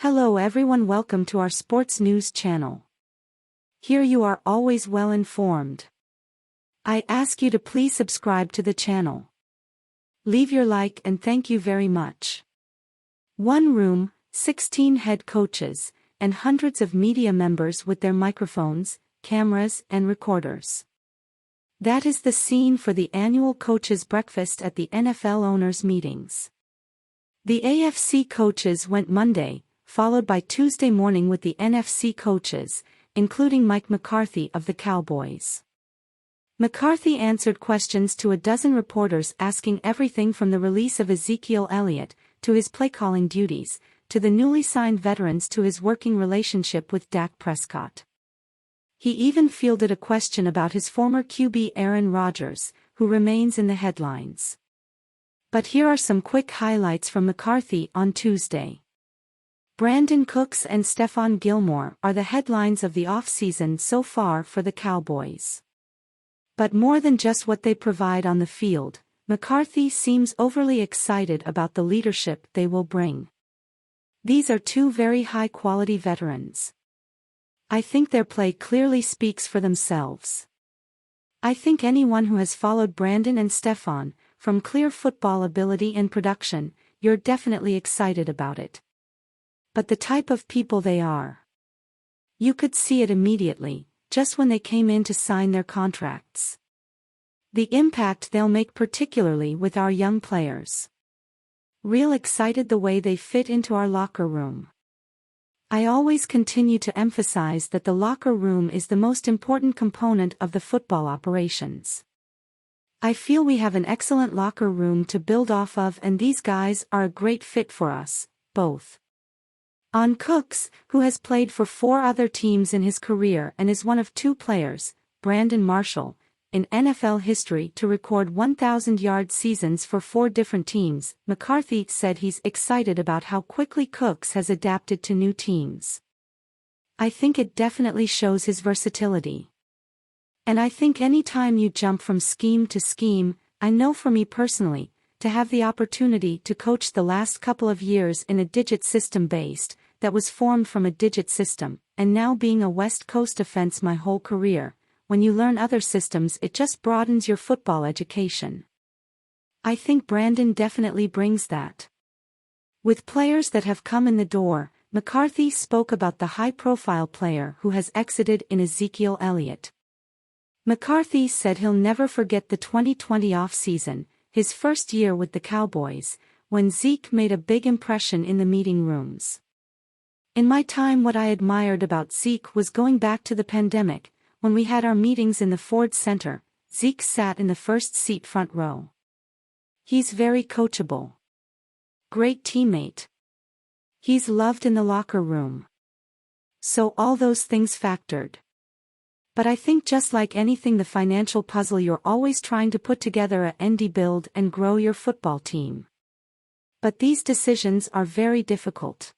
Hello everyone, welcome to our sports news channel. Here you are always well informed. I ask you to please subscribe to the channel. Leave your like and thank you very much. One room, 16 head coaches, and hundreds of media members with their microphones, cameras and recorders. That is the scene for the annual coaches' breakfast at the NFL owners' meetings. The AFC coaches went Monday, followed by Tuesday morning with the NFC coaches, including Mike McCarthy of the Cowboys. McCarthy answered questions to a dozen reporters asking everything from the release of Ezekiel Elliott, to his play-calling duties, to the newly signed veterans to his working relationship with Dak Prescott. He even fielded a question about his former QB Aaron Rodgers, who remains in the headlines. But here are some quick highlights from McCarthy on Tuesday. Brandon Cooks and Stephon Gilmore are the headlines of the offseason so far for the Cowboys. But more than just what they provide on the field, McCarthy seems overly excited about the leadership they will bring. These are two very high-quality veterans. I think their play clearly speaks for themselves. I think anyone who has followed Brandon and Stephon, from clear football ability and production, you're definitely excited about it. But the type of people they are. You could see it immediately, just when they came in to sign their contracts. The impact they'll make, particularly with our young players. Real excited the way they fit into our locker room. I always continue to emphasize that the locker room is the most important component of the football operations. I feel we have an excellent locker room to build off of, and these guys are a great fit for us, both. On Cooks, who has played for 4 other teams in his career and is one of 2 players, Brandon Marshall, in NFL history to record 1,000-yard seasons for 4 different teams, McCarthy said he's excited about how quickly Cooks has adapted to new teams. I think it definitely shows his versatility. And I think any time you jump from scheme to scheme, I know for me personally, to have the opportunity to coach the last couple of years in a digit system based, that was formed from a digit system, and now being a West Coast offense my whole career, when you learn other systems it just broadens your football education. I think Brandon definitely brings that. With players that have come in the door, McCarthy spoke about the high-profile player who has exited in Ezekiel Elliott. McCarthy said he'll never forget the 2020 offseason, his first year with the Cowboys, when Zeke made a big impression in the meeting rooms. In my time, what I admired about Zeke was going back to the pandemic, when we had our meetings in the Ford Center, Zeke sat in the first seat front row. He's very coachable. Great teammate. He's loved in the locker room. So all those things factored. But I think just like anything, the financial puzzle, you're always trying to put together a ND build and grow your football team. But these decisions are very difficult.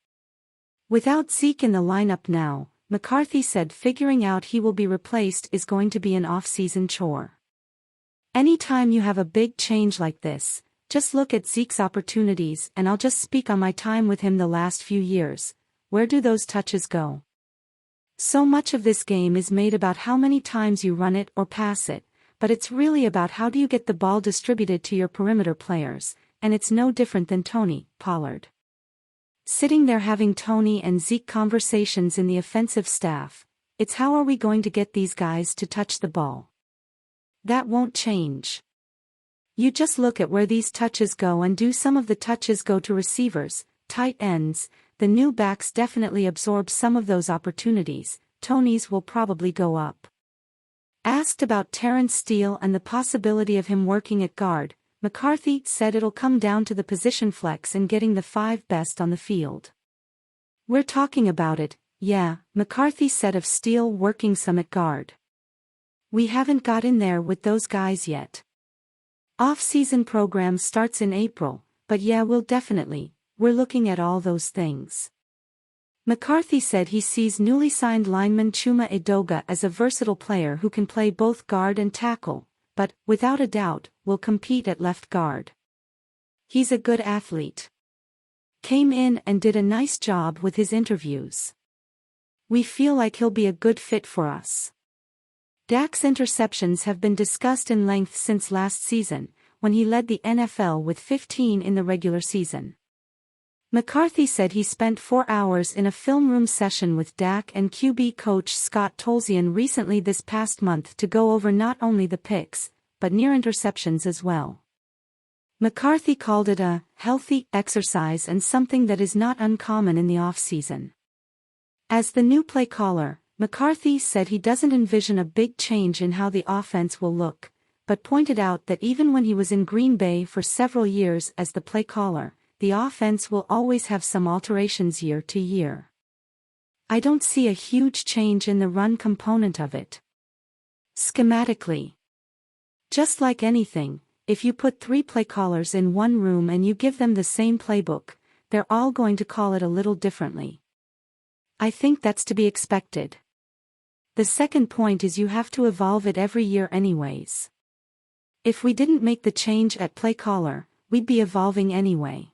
Without Zeke in the lineup now, McCarthy said figuring out he will be replaced is going to be an off-season chore. Anytime you have a big change like this, just look at Zeke's opportunities, and I'll just speak on my time with him the last few years. Where do those touches go? So much of this game is made about how many times you run it or pass it, but it's really about how do you get the ball distributed to your perimeter players, and it's no different than Tony Pollard. Sitting there having Tony and Zeke conversations in the offensive staff, it's how are we going to get these guys to touch the ball? That won't change. You just look at where these touches go, and do some of the touches go to receivers, tight ends? The new backs definitely absorb some of those opportunities. Tony's will probably go up. Asked about Terrence Steele and the possibility of him working at guard, McCarthy said it'll come down to the position flex and getting the 5 best on the field. We're talking about it, yeah, McCarthy said of Steele working some at guard. We haven't got in there with those guys yet. Off-season program starts in April, but yeah, we're looking at all those things. McCarthy said he sees newly signed lineman Chuma Edoga as a versatile player who can play both guard and tackle, but, without a doubt, will compete at left guard. He's a good athlete. came in and did a nice job with his interviews. We feel like he'll be a good fit for us. Dak's interceptions have been discussed in length since last season, when he led the NFL with 15 in the regular season. McCarthy said he spent 4 hours in a film room session with Dak and QB coach Scott Tolzien recently this past month to go over not only the picks, but near interceptions as well. McCarthy called it a healthy exercise and something that is not uncommon in the offseason. As the new play caller, McCarthy said he doesn't envision a big change in how the offense will look, but pointed out that even when he was in Green Bay for several years as the play caller, the offense will always have some alterations year to year. I don't see a huge change in the run component of it. Schematically. Just like anything, if you put 3 play callers in one room and you give them the same playbook, they're all going to call it a little differently. I think that's to be expected. The second point is you have to evolve it every year anyways. If we didn't make the change at play caller, we'd be evolving anyway.